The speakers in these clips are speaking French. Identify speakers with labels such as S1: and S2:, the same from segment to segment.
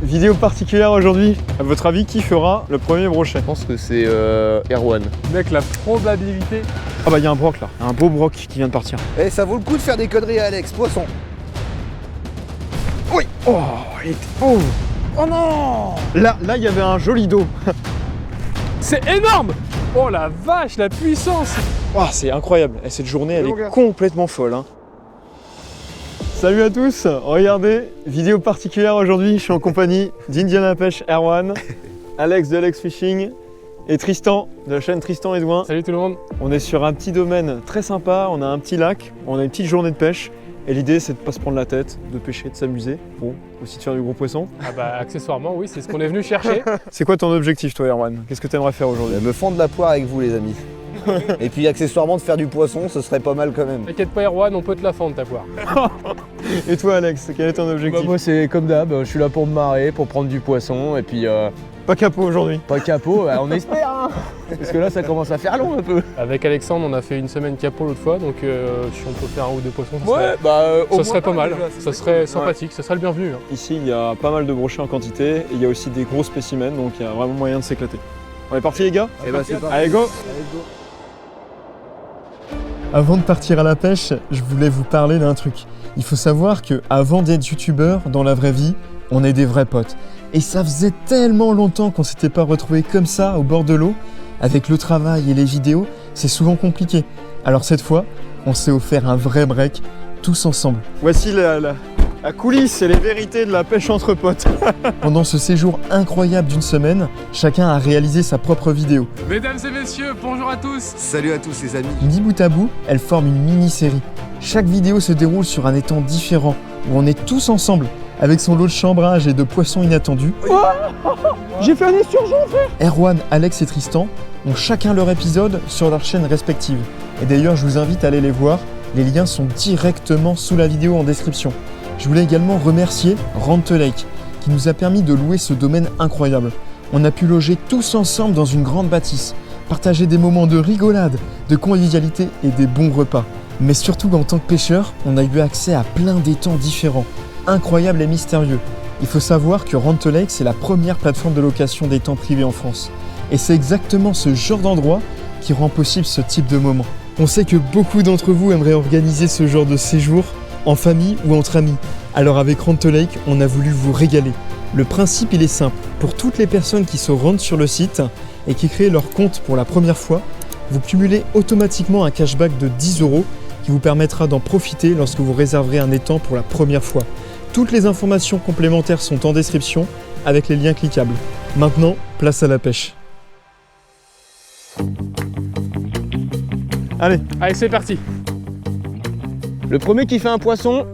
S1: vidéo particulière aujourd'hui. À votre avis, qui fera le premier brochet?
S2: Je pense que c'est Erwan.
S3: Mec, la probabilité...
S1: Ah bah il y a un broc là, un beau broc qui vient de partir.
S4: Eh, ça vaut le coup de faire des conneries à Alex, poisson.
S1: Oui. Oh, il était... Oh non. Là, il y avait un joli dos.
S3: C'est énorme! Oh la vache, la puissance!
S1: Oh, c'est incroyable. Et cette journée, elle est complètement folle. Hein. Salut à tous. Regardez, vidéo particulière aujourd'hui. Je suis en compagnie d'Indiana Pêche Erwan, Alex de Alex Fishing et Tristan de la chaîne Tristan et Douin.
S3: Salut tout le monde!
S1: On est sur un petit domaine très sympa. On a un petit lac, on a une petite journée de pêche. Et l'idée, c'est de pas se prendre la tête, de pêcher, de s'amuser. Bon, aussi de faire du gros poisson.
S3: Ah bah accessoirement, oui, c'est ce qu'on est venu chercher.
S1: C'est quoi ton objectif, toi, Erwan? Qu'est-ce que tu aimerais faire aujourd'hui?
S4: Me fendre la poire avec vous, les amis. Et puis accessoirement de faire du poisson, ce serait pas mal quand même.
S3: T'inquiète pas Erwan, on peut te la fendre ta poire.
S1: Et toi, Alex, quel est ton objectif?
S5: Moi c'est comme d'hab, je suis là pour me marrer, pour prendre du poisson et puis
S1: Pas capot aujourd'hui.
S5: pas capot, on espère hein. Parce que là ça commence à faire long un peu.
S3: Avec Alexandre, on a fait une semaine capot l'autre fois, donc si on peut faire un ou deux poissons,
S5: ça
S3: ça serait pas mal, ça serait sympathique, ça serait le bienvenu. Hein.
S1: Ici, il y a pas mal de brochets en quantité et il y a aussi des gros spécimens, donc il y a vraiment moyen de s'éclater. On est parti, les gars?
S4: Et bah c'est parti.
S1: Allez, go! Avant de partir à la pêche, je voulais vous parler d'un truc. Il faut savoir que avant d'être youtubeur, dans la vraie vie, on est des vrais potes. Et ça faisait tellement longtemps qu'on s'était pas retrouvés comme ça, au bord de l'eau. Avec le travail et les vidéos, c'est souvent compliqué. Alors cette fois, on s'est offert un vrai break, tous ensemble. Voici la coulisse et les vérités de la pêche entre potes. Pendant ce séjour incroyable d'une semaine, chacun a réalisé sa propre vidéo.
S3: Mesdames et messieurs, bonjour à tous!
S4: Salut à tous les amis.
S1: Mis bout à bout, elles forment une mini-série. Chaque vidéo se déroule sur un étang différent, où on est tous ensemble, avec son lot de chambrage et de poissons inattendus. J'ai fait un esturgeon, frère! Erwan, Alex et Tristan ont chacun leur épisode sur leurs chaînes respectives. Et d'ailleurs, je vous invite à aller les voir. Les liens sont directement sous la vidéo en description. Je voulais également remercier Rente Lake, qui nous a permis de louer ce domaine incroyable. On a pu loger tous ensemble dans une grande bâtisse, partager des moments de rigolade, de convivialité et des bons repas. Mais surtout en tant que pêcheur, on a eu accès à plein d'étangs différents, incroyables et mystérieux. Il faut savoir que Rente Lake, c'est la première plateforme de location d'étangs privés en France. Et c'est exactement ce genre d'endroit qui rend possible ce type de moment. On sait que beaucoup d'entre vous aimeraient organiser ce genre de séjour en famille ou entre amis. Alors avec Rente Lake, on a voulu vous régaler. Le principe, il est simple. Pour toutes les personnes qui se rendent sur le site et qui créent leur compte pour la première fois, vous cumulez automatiquement un cashback de 10 € qui vous permettra d'en profiter lorsque vous réserverez un étang pour la première fois. Toutes les informations complémentaires sont en description avec les liens cliquables. Maintenant, place à la pêche. Allez,
S3: C'est parti!
S5: Le premier qui fait un poisson,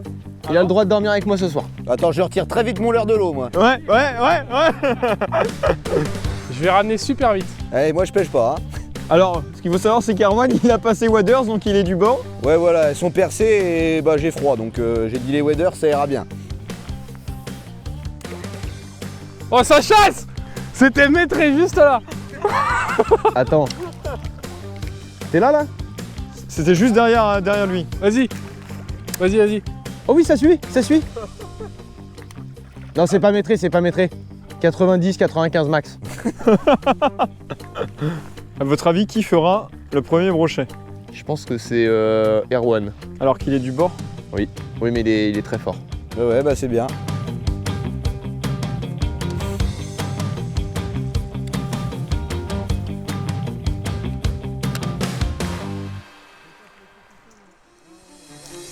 S5: il a le droit de dormir avec moi ce soir.
S4: Attends, je retire très vite mon leurre de l'eau, moi.
S1: ouais.
S3: Je vais ramener super vite.
S4: Allez, moi je pêche pas. Hein.
S1: Alors, ce qu'il faut savoir, c'est qu'Erwan, il a passé Waders, donc il est du bord.
S4: Ouais, voilà, elles sont percées et bah j'ai froid, donc j'ai dit les waders, ça ira bien.
S3: Oh ça chasse! C'était maîtrisé juste là!
S5: Attends. T'es là?
S1: C'était juste derrière lui.
S3: Vas-y! Vas-y!
S5: Oh oui ça suit. Non c'est pas maîtré, 90, 95 max.
S1: À votre avis, qui fera le premier brochet?
S2: Je pense que c'est Erwan.
S1: Alors qu'il est du bord?
S2: Oui, mais il est très fort.
S4: Ouais, bah c'est bien.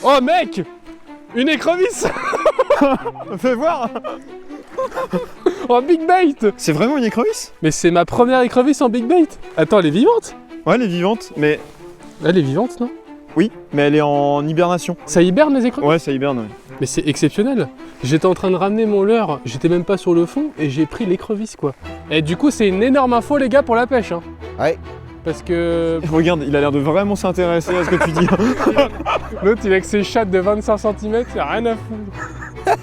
S3: Oh mec! Une écrevisse!
S1: Fais voir.
S3: Oh big bait!
S1: C'est vraiment une écrevisse?
S3: Mais c'est ma première écrevisse en big bait! Attends, elle est vivante?
S1: Ouais, elle est vivante, mais...
S3: Elle est vivante, non?
S1: Oui, mais elle est en hibernation.
S3: Ça hiberne les écrevisses?
S1: Ouais, ça hiberne, ouais.
S3: Mais c'est exceptionnel! J'étais en train de ramener mon leurre, j'étais même pas sur le fond et j'ai pris l'écrevisse quoi. Et du coup c'est une énorme info les gars pour la pêche hein.
S4: Ouais.
S3: Parce que
S1: Regarde, il a l'air de vraiment s'intéresser à ce que tu dis.
S3: l'autre il a que ses chattes de 25 cm, c'est rien à foutre.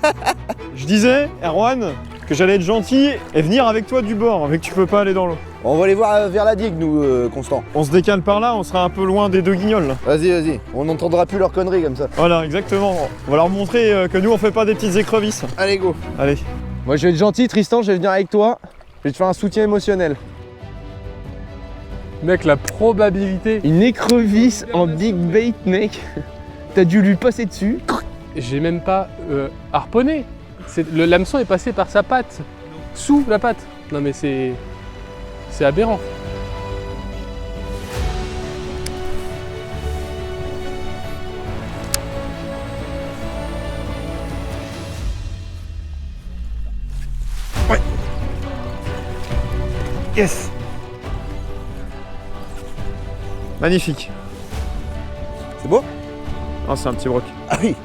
S1: Je disais, Erwan, que j'allais être gentil et venir avec toi du bord, mais que tu peux pas aller dans l'eau.
S4: On va aller voir vers la digue, nous, Constant.
S1: On se décale par là, on sera un peu loin des deux guignols là.
S4: Vas-y. On n'entendra plus leurs conneries comme ça.
S1: Voilà, exactement. On va leur montrer que nous on fait pas des petites écrevisses.
S4: Allez, go.
S1: Allez.
S5: Moi je vais être gentil, Tristan, je vais venir avec toi. Je vais te faire un soutien émotionnel.
S3: Mec, la probabilité.
S5: Une écrevisse en big bait, mec. T'as dû lui passer dessus.
S3: J'ai même pas harponné. L'hameçon est passé par sa patte. Sous la patte. Non mais c'est aberrant.
S1: Yes. Magnifique.
S4: C'est beau?
S1: Oh, c'est un petit broc.
S4: Ah oui.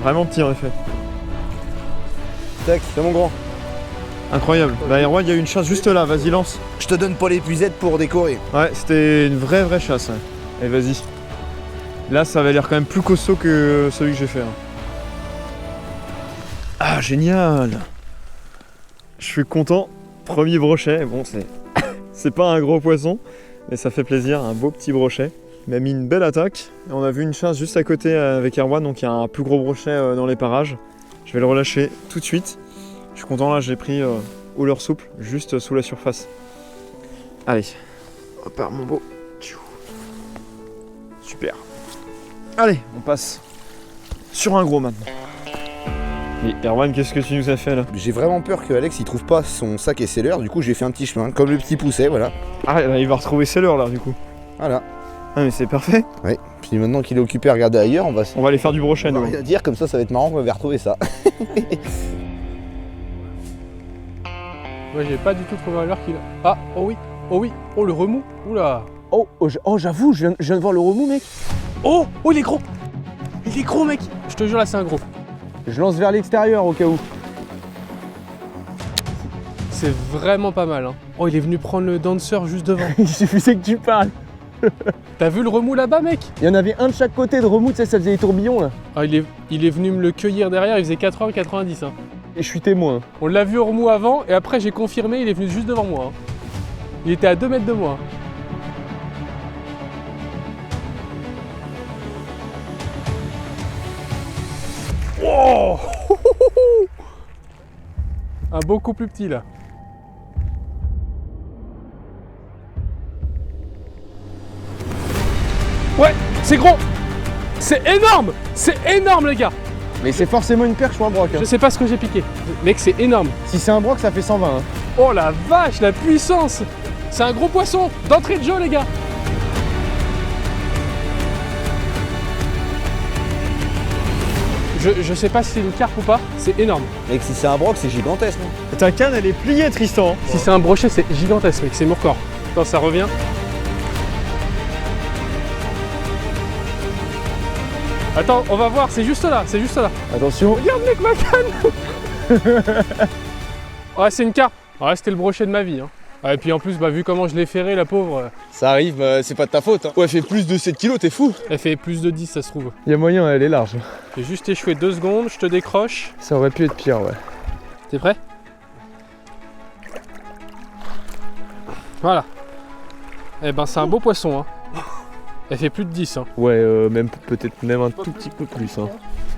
S1: Vraiment petit en effet.
S4: Tac, c'est mon grand.
S1: Incroyable. Bah Erwan, il y a une chasse juste là, vas-y lance.
S4: Je te donne pas l'épuisette pour décorer.
S1: Ouais, c'était une vraie chasse. Ouais. Allez, vas-y. Là, ça avait l'air quand même plus costaud que celui que j'ai fait. Ah, génial. Je suis content. Premier brochet. Bon, c'est pas un gros poisson, mais ça fait plaisir. Un beau petit brochet. Il m'a mis une belle attaque. Et on a vu une chasse juste à côté avec Erwan, donc il y a un plus gros brochet dans les parages. Je vais le relâcher tout de suite. Je suis content là, j'ai pris au leurre souple, juste sous la surface. Allez, repart mon beau. Super. Allez, on passe sur un gros maintenant. Et Erwan, qu'est-ce que tu nous as fait là?
S4: J'ai vraiment peur que Alex il trouve pas son sac et ses leurres, du coup j'ai fait un petit chemin, comme le petit pousset, voilà.
S1: Ah, là, il va retrouver ses leurres là du coup.
S4: Voilà.
S1: Ah mais c'est parfait.
S4: Oui, puis maintenant qu'il est occupé à regarder ailleurs,
S1: On va aller faire du brochet
S4: on va
S1: nous.
S4: rien dire, comme ça va être marrant, on va retrouver ça.
S3: Moi j'ai pas du tout trouvé à l'heure qu'il a. Ah, oh oui, oh oui, oh le remous, oula.
S5: Oh, j'avoue, je viens de voir le remous, mec.
S3: Oh, oh il est gros. Il est gros mec. Je te jure là c'est un gros.
S5: Je lance vers l'extérieur au cas où.
S3: C'est vraiment pas mal hein. Oh il est venu prendre le dancer juste devant.
S5: Il suffisait que tu parles.
S3: T'as vu le remous là-bas mec?
S5: Il y en avait un de chaque côté de remous, tu sais, ça faisait des tourbillons là.
S3: Ah, il est venu me le cueillir derrière, il faisait 4h90 hein.
S5: Et je suis témoin.
S3: On l'a vu au remous avant et après j'ai confirmé, il est venu juste devant moi. Hein. Il était à 2 mètres de moi. Oh un beaucoup plus petit là. Ouais, c'est gros. C'est énorme. C'est énorme les gars.
S5: Mais c'est forcément une perche ou un broc. Hein.
S3: Je sais pas ce que j'ai piqué. Mec, c'est énorme.
S5: Si c'est un broc, ça fait 120. Hein.
S3: Oh la vache, la puissance. C'est un gros poisson. D'entrée de jeu les gars. Je sais pas si c'est une carpe ou pas, c'est énorme.
S4: Mec, si c'est un broc, c'est gigantesque. Non?
S1: Ta canne elle est pliée Tristan.
S3: Si c'est un brochet, c'est gigantesque mec, c'est Mourcor. Attends, ça revient. Attends, on va voir, c'est juste là, c'est juste là.
S5: Attention.
S3: Regarde mec ma canne. Ouais, c'est une carpe. Ouais, c'était le brochet de ma vie. Hein. Ouais, et puis en plus, bah, vu comment je l'ai ferré, la pauvre,
S2: Ça arrive, c'est pas de ta faute. Hein. Ouais, elle fait plus de 7 kilos, t'es fou.
S3: elle fait plus de 10, ça se trouve.
S5: Il y a moyen, elle est large.
S3: J'ai juste échoué 2 secondes, je te décroche.
S5: Ça aurait pu être pire, ouais.
S3: T'es prêt? Voilà. Eh ben, c'est un beau poisson. Hein. Elle fait plus de 10. Hein.
S5: Ouais, peut-être même un tout petit peu plus. Hein.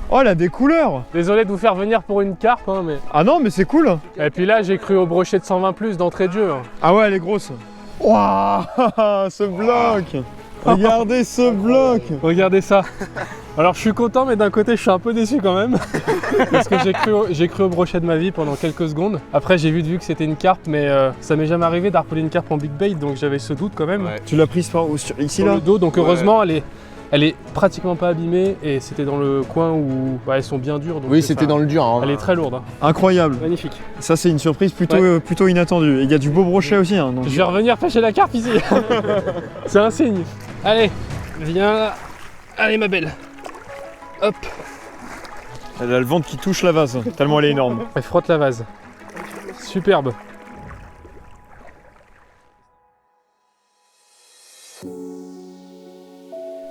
S1: Oh elle a des couleurs.
S3: Désolé de vous faire venir pour une carpe, hein, mais.
S1: Ah non mais c'est cool.
S3: Et puis là, j'ai cru au brochet de 120 plus d'entrée de jeu. Hein.
S1: Ah ouais elle est grosse. Waouh ce bloc. Regardez ce bloc.
S3: Regardez ça. Alors je suis content, mais d'un côté je suis un peu déçu quand même. Parce que j'ai cru au brochet de ma vie pendant quelques secondes. Après j'ai vu que c'était une carpe, mais ça m'est jamais arrivé d'harponner une carpe en big bait, donc j'avais ce doute quand même.
S2: Ouais.
S1: Tu l'as prise par où ici
S3: Sur
S1: là
S3: le dos, donc
S2: Ouais.
S3: heureusement elle est pratiquement pas abîmée et c'était dans le coin où elles sont bien dures. Donc
S2: Oui, c'était dans le dur. Hein.
S3: Elle est très lourde. Hein.
S1: Incroyable.
S3: Magnifique.
S1: Ça c'est une surprise plutôt inattendue. Et il y a du beau brochet aussi. Hein, donc...
S3: Je vais revenir pêcher la carpe ici. C'est un signe. Allez, viens là. Allez ma belle. Hop.
S1: Elle a le ventre qui touche la vase, tellement elle est énorme.
S3: Elle frotte la vase. Superbe.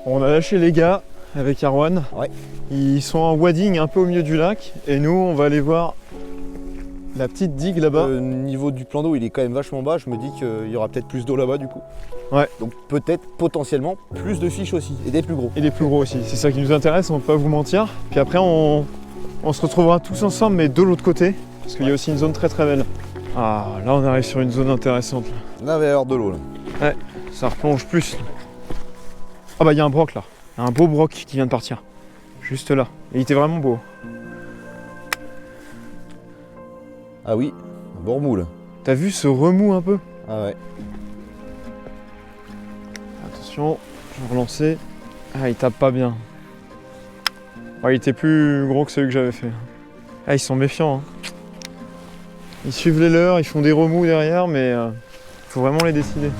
S1: On a lâché les gars avec Erwan.
S4: Ouais.
S1: Ils sont en wading un peu au milieu du lac. Et nous on va aller voir la petite digue là-bas.
S4: Le niveau du plan d'eau il est quand même vachement bas, je me dis qu'il y aura peut-être plus d'eau là-bas du coup.
S1: Ouais.
S4: Donc peut-être potentiellement plus de fiches aussi, et des plus gros.
S1: Et les plus gros aussi, c'est ça qui nous intéresse, on va pas vous mentir. Puis après on se retrouvera tous ensemble mais de l'autre côté. parce qu'il y a aussi une zone très très belle. Ah, là on arrive sur une zone intéressante.
S4: Là, il va y avoir de l'eau là.
S1: Ouais, ça replonge plus. Ah bah il y a un broc là. Un beau broc qui vient de partir. Juste là. Et il était vraiment beau.
S4: Ah oui, un bon remoule.
S1: T'as vu ce remous un peu?
S4: Ah ouais.
S1: Attention, je vais relancer. Ah, il tape pas bien. Ouais, il était plus gros que celui que j'avais fait. Ah, ils sont méfiants. Hein. Ils suivent les leurs, ils font des remous derrière, mais faut vraiment les décider.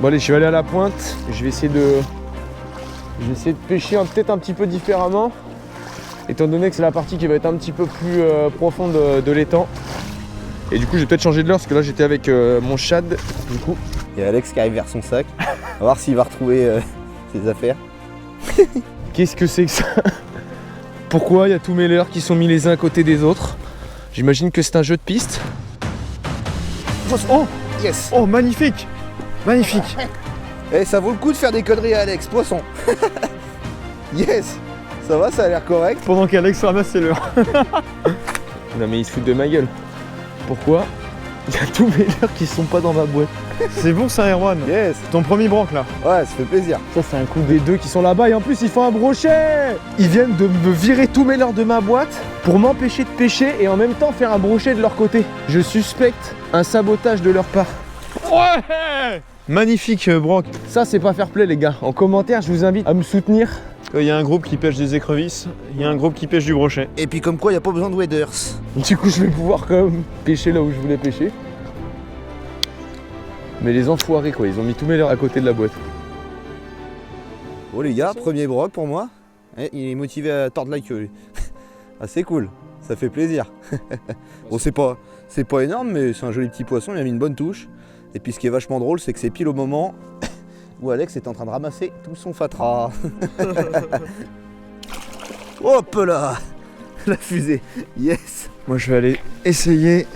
S5: Bon allez, je vais aller à la pointe. Je vais essayer de pêcher peut-être un petit peu différemment. Étant donné que c'est la partie qui va être un petit peu plus profonde de l'étang. Et du coup, je vais peut-être changer de leurre parce que là, j'étais avec mon shad. Du coup,
S4: Il y a Alex qui arrive vers son sac. On va voir s'il va retrouver ses affaires.
S5: qu'est-ce que c'est que ça? Pourquoi il y a tous mes leurres qui sont mis les uns à côté des autres? J'imagine que c'est un jeu de piste.
S1: Oh,
S4: Yes.
S1: oh, magnifique. Magnifique.
S4: Eh, ça vaut le coup de faire des conneries à Alex, poisson. Yes. Ça va, ça a l'air correct.
S1: Pendant qu'Alex ramasse ses leurres.
S5: Non mais ils se foutent de ma gueule. Pourquoi il y a tous mes leurres qui sont pas dans ma boîte?
S1: C'est bon ça, Erwan.
S4: Yes.
S1: Ton premier broc là.
S4: Ouais, ça fait plaisir.
S5: Ça c'est un coup des deux qui sont là-bas et en plus ils font un brochet. Ils viennent de me virer tous mes leurres de ma boîte pour m'empêcher de pêcher et en même temps faire un brochet de leur côté. Je suspecte un sabotage de leur part.
S1: Ouais. Magnifique broc.
S5: Ça c'est pas fair play les gars. En commentaire je vous invite à me soutenir.
S1: Il y a un groupe qui pêche des écrevisses, il y a un groupe qui pêche du brochet.
S4: Et puis comme quoi, il n'y a pas besoin de waders.
S5: Du coup je vais pouvoir quand même pêcher là où je voulais pêcher. Mais les enfoirés quoi, ils ont mis tous mes leurres à côté de la boîte.
S4: Bon les gars, premier broc pour moi. Eh, il est motivé à tordre la queue lui. Ah c'est cool, ça fait plaisir. Bon c'est pas énorme mais c'est un joli petit poisson, il a mis une bonne touche. Et puis ce qui est vachement drôle c'est que c'est pile au moment où Alex est en train de ramasser tout son fatras. Hop là. La fusée, yes.
S1: Moi je vais aller essayer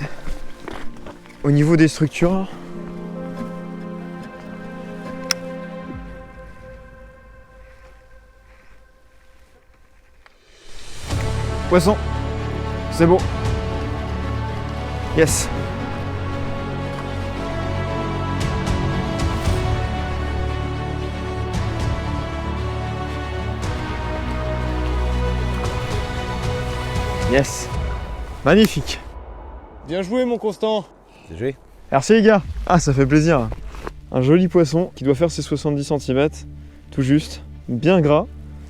S1: au niveau des structures. Poisson, c'est beau. Yes. Yes. Magnifique.
S5: Bien joué mon Constant.
S4: C'est joué.
S1: Merci les gars. Ah, ça fait plaisir. Un joli poisson qui doit faire ses 70 cm, tout juste, bien gras.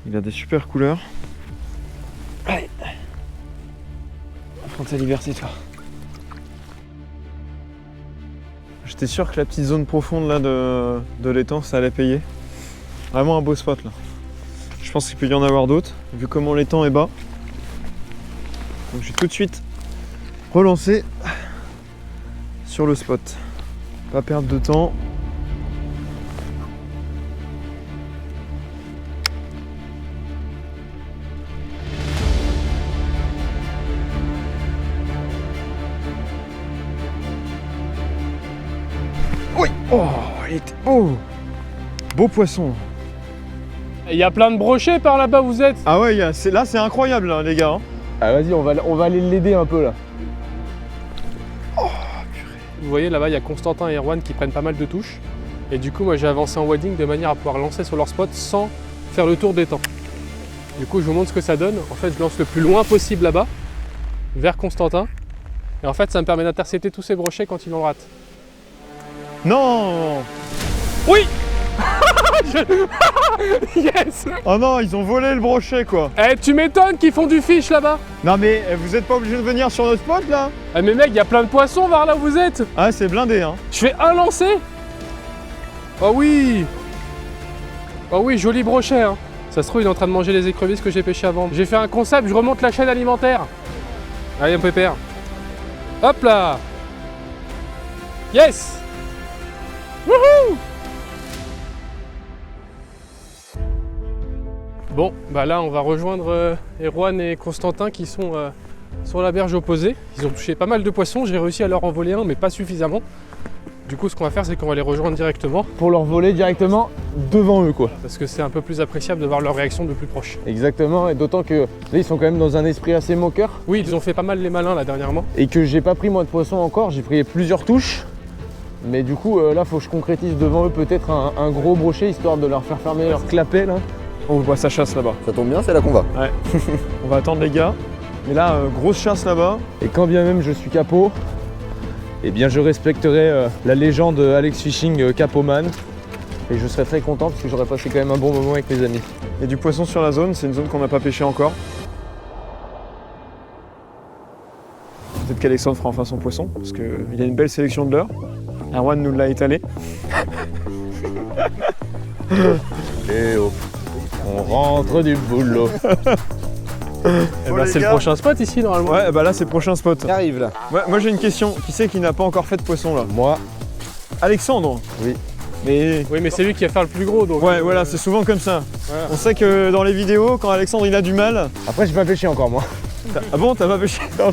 S1: Il a des super couleurs. Allez. Prends ta liberté toi. J'étais sûr que la petite zone profonde là de l'étang, ça allait payer. Vraiment un beau spot là. Je pense qu'il peut y en avoir d'autres, vu comment l'étang est bas. Donc je vais tout de suite relancer sur le spot. Pas perdre de temps. Oui. Oh, il était beau. Beau poisson.
S3: Il y a plein de brochets par là-bas, vous êtes?
S1: Ah ouais, là c'est incroyable là, les gars. Hein.
S5: Ah vas-y, on va aller l'aider un peu là.
S3: Vous voyez là-bas, il y a Constantin et Erwan qui prennent pas mal de touches. Et du coup, moi j'ai avancé en wading de manière à pouvoir lancer sur leur spot sans faire le tour des temps. Du coup, je vous montre ce que ça donne. En fait, je lance le plus loin possible là-bas, vers Constantin. Et en fait, ça me permet d'intercepter tous ces brochets quand ils en ratent.
S1: Non.
S3: Oui. Yes.
S1: Oh non, ils ont volé le brochet quoi.
S3: Eh, tu m'étonnes qu'ils font du fish là-bas.
S1: Non mais vous êtes pas obligé de venir sur notre spot là.
S3: Eh mais mec, il y a plein de poissons vers là où vous êtes.
S1: Ah c'est blindé hein.
S3: Je fais un lancer. Oh oui. Oh oui, joli brochet hein. Ça se trouve, il est en train de manger les écrevisses que j'ai pêchées avant. J'ai fait un concept, je remonte la chaîne alimentaire. Allez, mon pépère. Hop là. Yes. Wouhou. Bon, bah là, on va rejoindre Erwan et Constantin qui sont sur la berge opposée. Ils ont touché pas mal de poissons, j'ai réussi à leur envoler un, mais pas suffisamment. Du coup, ce qu'on va faire, c'est qu'on va les rejoindre directement
S5: pour leur voler directement devant eux quoi.
S3: parce que c'est un peu plus appréciable de voir leur réaction de plus proche.
S5: Exactement, et d'autant que là ils sont quand même dans un esprit assez moqueur
S3: Oui, ils ont fait pas mal les malins là dernièrement.
S5: et que j'ai pas pris moi de poisson encore, j'ai pris plusieurs touches. Mais du coup là faut que je concrétise devant eux peut-être un gros brochet histoire de leur faire fermer leur clapet là.
S1: On voit sa chasse là-bas.
S4: Ça tombe bien, c'est là qu'on va.
S1: On va attendre les gars. Mais là, grosse chasse là-bas.
S5: Et quand bien même je suis capot, eh bien je respecterai la légende Alex Fishing Capoman. Et je serai très content parce que j'aurais passé quand même un bon moment avec mes amis.
S1: Il y a du poisson sur la zone, c'est une zone qu'on n'a pas pêché encore. Peut-être qu'Alexandre fera enfin son poisson, parce qu'il a une belle sélection de leurres. Erwan nous l'a étalé.
S5: Et oh, on rentre du boulot.
S3: Eh ben, c'est le prochain spot ici normalement.
S1: Ouais, bah là c'est le prochain spot.
S4: Il arrive là.
S1: Ouais, moi j'ai une question, qui c'est qui n'a pas encore fait de poisson là?
S5: Moi,
S1: Alexandre.
S5: Oui.
S1: Mais...
S3: Oui, mais c'est lui qui va faire le plus gros donc.
S1: Ouais, voilà, c'est souvent comme ça.
S3: Voilà.
S1: On sait que dans les vidéos, quand Alexandre il a du mal...
S5: après j'ai pas pêché encore moi.
S1: Ah bon, t'as pas pêché?
S5: Non,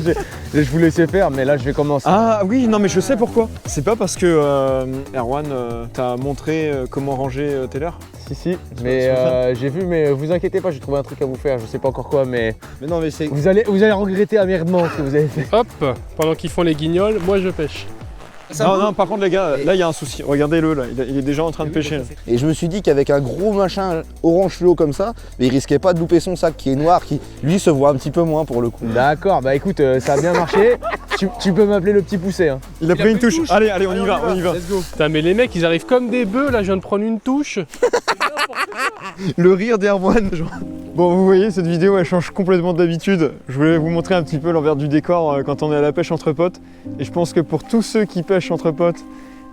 S5: je vous laissais faire mais là je vais commencer.
S1: Ah oui, non mais je sais pourquoi. C'est pas parce que Erwan t'a montré comment ranger tes leurres?
S5: Si, mais j'ai vu, mais vous inquiétez pas, j'ai trouvé un truc à vous faire, je sais pas encore quoi, mais
S4: Mais non, mais c'est.
S5: vous allez regretter amèrement ce que vous avez fait.
S3: Hop, pendant qu'ils font les guignols, moi je pêche.
S1: Non, par contre les gars, là il y a un souci. Regardez-le là, il est déjà en train de pêcher. Là.
S4: Et je me suis dit qu'avec un gros machin orange fluo comme ça, il risquait pas de louper son sac qui est noir, qui lui se voit un petit peu moins pour le coup.
S5: D'accord, bah écoute, ça a bien marché, tu peux m'appeler le petit poussé. Hein.
S1: Il a pris une touche. Allez, on y va.
S3: Let's go. Putain, mais les mecs ils arrivent comme des bœufs là, je viens de prendre une touche.
S1: Le rire d'Erwan. Genre. Bon, vous voyez, cette vidéo elle change complètement d'habitude. Je voulais vous montrer un petit peu l'envers du décor quand on est à la pêche entre potes. Et je pense que pour tous ceux qui pêchent entre potes,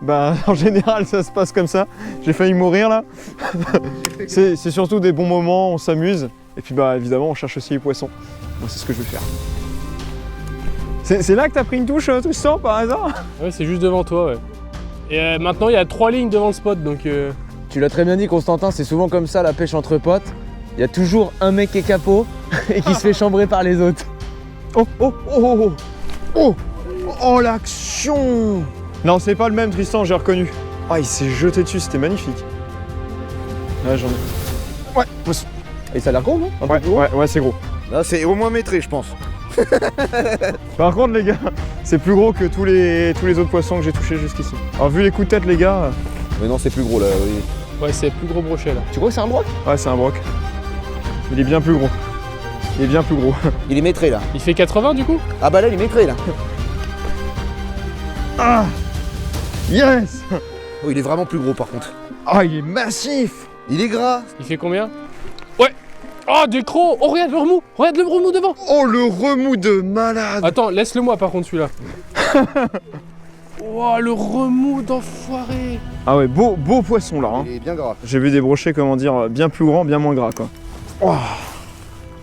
S1: bah en général ça se passe comme ça. J'ai failli mourir là. C'est surtout des bons moments, on s'amuse. Et puis bah évidemment on cherche aussi les poissons. Moi c'est ce que je vais faire. C'est là que t'as pris une touche, Tristan, par hasard?
S3: Ouais, c'est juste devant toi, ouais. Et maintenant il y a 3 lignes devant le spot donc.
S5: Tu l'as très bien dit Constantin, c'est souvent comme ça la pêche entre potes. Il y a toujours un mec qui est capot et qui se fait chambrer par les autres.
S1: Oh l'action! Non, c'est pas le même Tristan, j'ai reconnu. Ah, il s'est jeté dessus, c'était magnifique. Ouais, j'en ai. Ouais, poisson.
S5: Et ça a l'air gros, non? Un peu plus gros.
S1: Ouais, c'est gros.
S4: Là, c'est au moins métré, je pense.
S1: Par contre, les gars, c'est plus gros que tous les autres poissons que j'ai touchés jusqu'ici. Alors, vu les coups de tête, les gars.
S4: Mais non, c'est plus gros là. Oui.
S3: Ouais, c'est le plus gros brochet là.
S5: Tu crois que c'est un broc?
S1: Ouais, c'est un broc. Il est bien plus gros. Il est bien plus gros.
S4: Il est métré là.
S3: Il fait 80 du coup?
S4: Ah bah là, il est métré là.
S1: Ah! Yes!
S4: Oh, il est vraiment plus gros par contre.
S1: Ah, il est massif!
S4: Il est gras.
S3: Il fait combien? Ouais! Oh, des crocs! Oh, regarde le remous! Regarde le remous devant!
S1: Oh, le remous de malade!
S3: Attends, laisse-le moi par contre celui-là. Oh, le remous d'enfoiré!
S1: Ah ouais, beau poisson là. Hein.
S4: Il est bien gras.
S1: J'ai vu des brochets, comment dire, bien plus grands, bien moins gras quoi. Oh.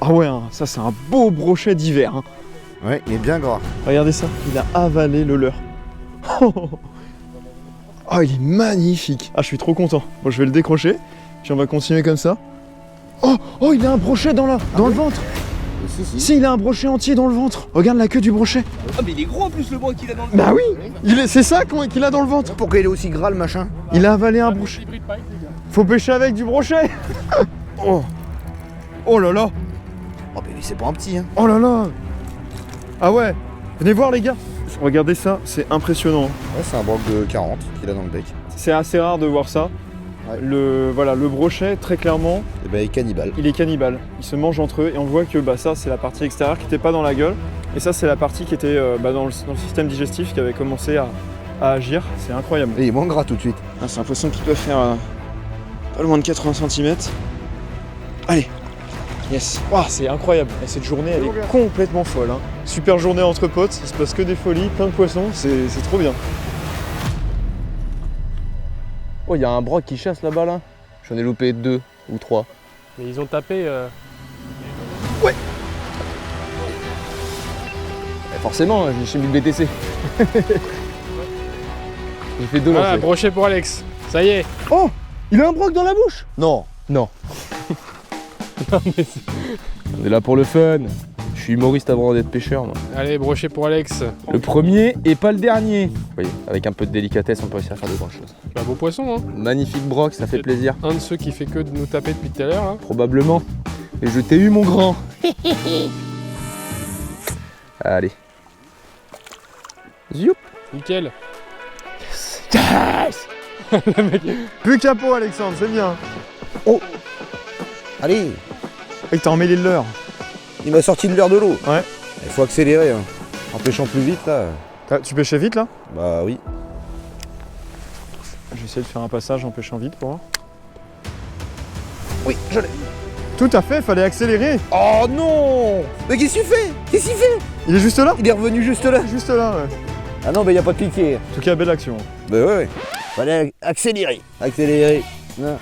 S1: Ah ouais, hein, ça c'est un beau brochet d'hiver. Hein.
S4: Ouais, il est bien gras.
S1: Regardez ça, il a avalé le leurre. Oh, il est magnifique. Ah, je suis trop content. Bon, je vais le décrocher, puis on va continuer comme ça. Oh, il a un brochet dans le ventre. Si, il a un brochet entier dans le ventre. Regarde la queue du brochet.
S6: Ah mais il est gros en plus le broc qu'il a dans le
S1: Bah oui, c'est ça qu'il a dans le ventre.
S4: Pourquoi il est aussi gras le machin?
S1: Il a avalé un brochet. Faut pêcher avec du brochet. Oh là là.
S4: Oh mais c'est pas un petit hein.
S1: Oh là là. Ah ouais. Venez voir les gars. Regardez ça, c'est impressionnant.
S4: Ouais, c'est un broc de 40 qu'il a dans le bec.
S1: C'est assez rare de voir ça.
S4: Ouais.
S1: Le brochet, très clairement,
S4: Et bah il est cannibale.
S1: il est cannibale. Ils se mangent entre eux et on voit que ça, c'est la partie extérieure qui n'était pas dans la gueule. Et ça, c'est la partie qui était dans le système digestif qui avait commencé à agir. C'est incroyable.
S4: Et il est moins gras tout de suite.
S1: Ah, c'est un poisson qui peut faire pas loin de 80 cm. Allez. Yes. Wow, c'est incroyable. Et cette journée, elle est complètement folle. Hein. Super journée entre potes, il se passe que des folies, plein de poissons, c'est trop bien.
S5: Oh, il y a un broc qui chasse là-bas là. J'en ai loupé 2 ou 3.
S3: Mais ils ont tapé.
S5: Ouais. Forcément, j'ai chez le BTC. J'ai fait 2 lancers.
S3: Ah, brochet pour Alex. Ça y est.
S5: Oh, il a un broc dans la bouche.
S4: Non.
S5: Non.
S3: Non, mais
S5: On est là pour le fun. suis humoriste avant d'être pêcheur, moi.
S3: Allez, brochet pour Alex.
S5: Le premier et pas le dernier. Vous voyez, avec un peu de délicatesse, on peut réussir à faire de grandes choses.
S3: Bah, beau poisson, hein.
S5: Magnifique broc, ça fait plaisir.
S3: Un de ceux qui fait que de nous taper depuis tout à l'heure, là.
S5: Probablement. Et je t'ai eu, mon grand. Allez. Zoup.
S3: Nickel.
S5: Yes.
S3: Le mec,
S1: Plus qu'un pot, Alexandre, c'est bien.
S4: Allez,
S1: Et t'as emmêlé le leurre.
S4: il m'a sorti le verre de l'eau.
S1: Ouais.
S4: Il faut accélérer. Hein. En pêchant plus vite là.
S1: Tu pêchais vite là?
S4: Bah oui.
S1: Je vais essayer de faire un passage en pêchant vite pour voir.
S4: Oui, je l'ai.
S1: Tout à fait, fallait accélérer.
S4: Oh non! Mais qu'est-ce qu'il fait? Qu'est-ce qu'il fait?
S1: Il est juste là?
S4: Il est revenu juste là.
S1: Juste là, ouais.
S4: Ah non, bah y a pas de piqué.
S1: En tout cas, belle action.
S4: Bah ouais. Fallait accélérer. Accélérer. Non.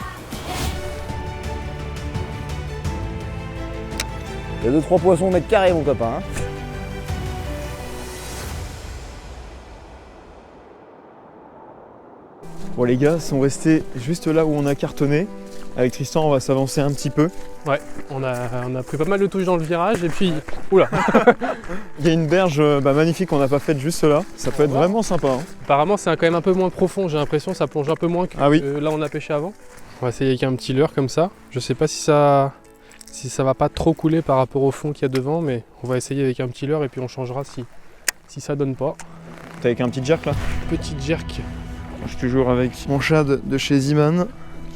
S4: Il y a 2-3 poissons au mètre carré, mon copain. Hein.
S1: Bon, les gars sont restés juste là où on a cartonné. Avec Tristan, on va s'avancer un petit peu.
S3: Ouais, on a pris pas mal de touches dans le virage et puis... Oula.
S1: Il y a une berge magnifique qu'on n'a pas faite juste là. Ça peut être vraiment sympa. Hein.
S3: Apparemment, c'est quand même un peu moins profond, j'ai l'impression, ça plonge un peu moins que
S1: Ah oui.
S3: là on a pêché avant. On va essayer avec un petit leurre comme ça. Je sais pas si ça va pas trop couler par rapport au fond qu'il y a devant, mais on va essayer avec un petit leurre et puis on changera si ça donne pas.
S1: T'es avec un petit jerk là?
S3: Petite jerk.
S1: Je suis toujours avec mon shad de chez Ziman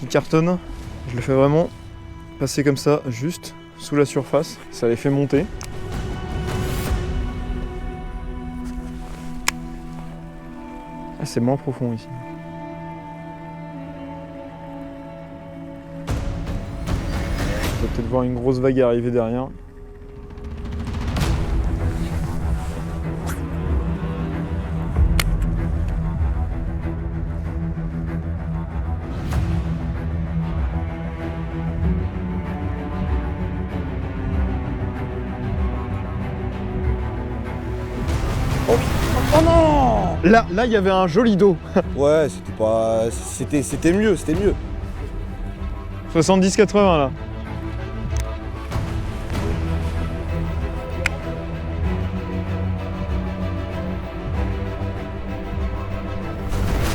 S1: qui cartonne. Je le fais vraiment passer comme ça, juste sous la surface. Ça les fait monter. Ah, c'est moins profond ici. On va peut-être voir une grosse vague arriver derrière.
S4: Oh non!
S1: Là, il y avait un joli dos.
S4: Ouais, c'était pas. C'était mieux, c'était mieux.
S1: 70-80 là.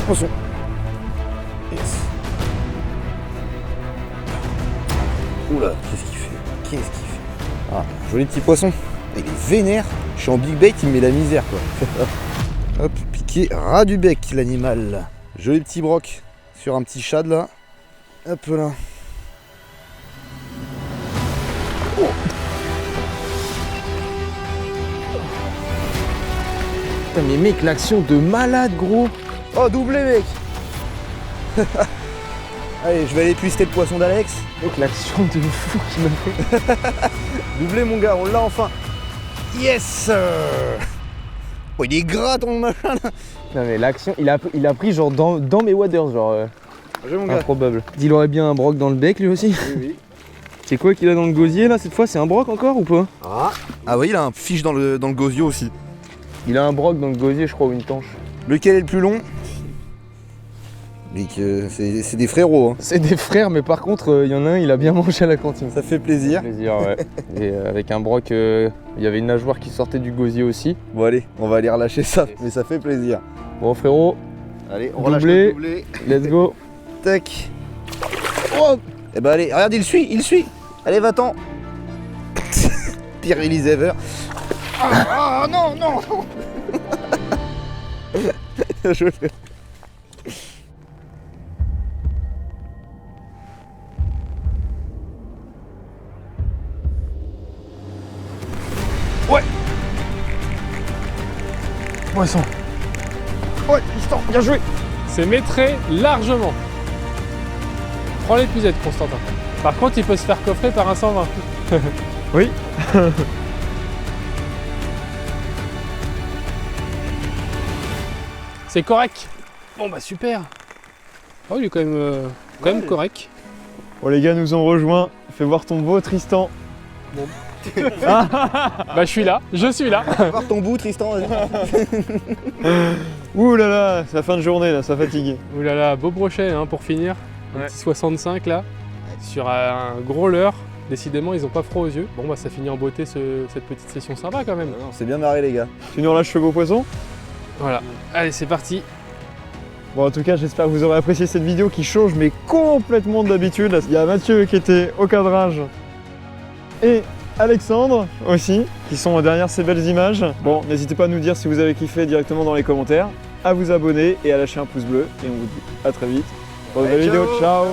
S4: Poisson. Yes. Oula, qu'est-ce qu'il fait? Qu'est-ce qu'il fait? Ah, joli petit poisson. Il est vénère. Je suis en big bait, il me met la misère quoi. Hop, piqué ras du bec l'animal. Joli petit broc sur un petit shad là. Hop là. Oh.
S5: Putain, mais mec, l'action de malade, gros.
S4: Oh, doublé mec. Allez, je vais aller puister le poisson d'Alex.
S5: Mec, l'action de fou qu'il m'a fait.
S4: Doublé mon gars, on l'a enfin. Yes. Oh, il est gras ton machin là.
S5: Non mais l'action, il a pris genre dans mes waders, genre
S4: J'ai mon gars.
S5: improbable. Il aurait bien un broc dans le bec lui aussi.
S4: Oui, oui.
S5: C'est quoi qu'il a dans le gosier là cette fois? C'est un broc encore ou pas?
S4: Ah oui, il a un fiche dans le gosier aussi.
S5: Il a un broc dans le gosier je crois ou une tanche.
S4: Lequel est le plus long? Mec, c'est des frérots. Hein.
S5: C'est des frères mais par contre il y en a un il a bien mangé à la cantine.
S4: Ça fait plaisir.
S5: Plaisir ouais. Et avec un broc, il y avait une nageoire qui sortait du gosier aussi.
S4: Bon allez, on va aller relâcher ça, mais ça fait plaisir.
S5: Bon frérot,
S4: Allez, on
S5: Doublé.
S4: relâche le doublé.
S5: let's go.
S4: Tac. Oh. Eh ben allez, regarde, il suit. Allez, va-t'en. Pire release ever. Ah non. Je fais.
S1: Poisson. Ouais, Tristan, bien joué.
S3: C'est maîtré largement. Prends l'épuisette, Constantin. Par contre, il peut se faire coffrer par un 120.
S1: Oui.
S3: C'est correct. Bon bah super. Oh, il est quand même correct.
S1: Bon, les gars nous ont rejoints. Fais voir ton beau Tristan.
S3: Bah je suis là.
S4: Voir ton bout, Tristan.
S1: Ouh là là, c'est la fin de journée là, ça fatigue.
S3: Ouh là là, beau brochet hein, pour finir. Un
S5: Ouais.
S3: petit 65 là. Sur un gros leurre. Décidément, ils ont pas froid aux yeux. Bon, bah ça finit en beauté cette petite session sympa quand même.
S4: On s'est bien marré les gars.
S1: Tu nous relâches le beau poisson?
S3: Voilà. Allez, c'est parti.
S1: Bon, en tout cas, j'espère que vous aurez apprécié cette vidéo qui change mais complètement d'habitude. Il y a Mathieu qui était au cadrage et Alexandre aussi, qui sont derrière ces belles images. Bon, n'hésitez pas à nous dire si vous avez kiffé directement dans les commentaires, à vous abonner et à lâcher un pouce bleu. Et on vous dit à très vite pour de nouvelles vidéos. Ciao.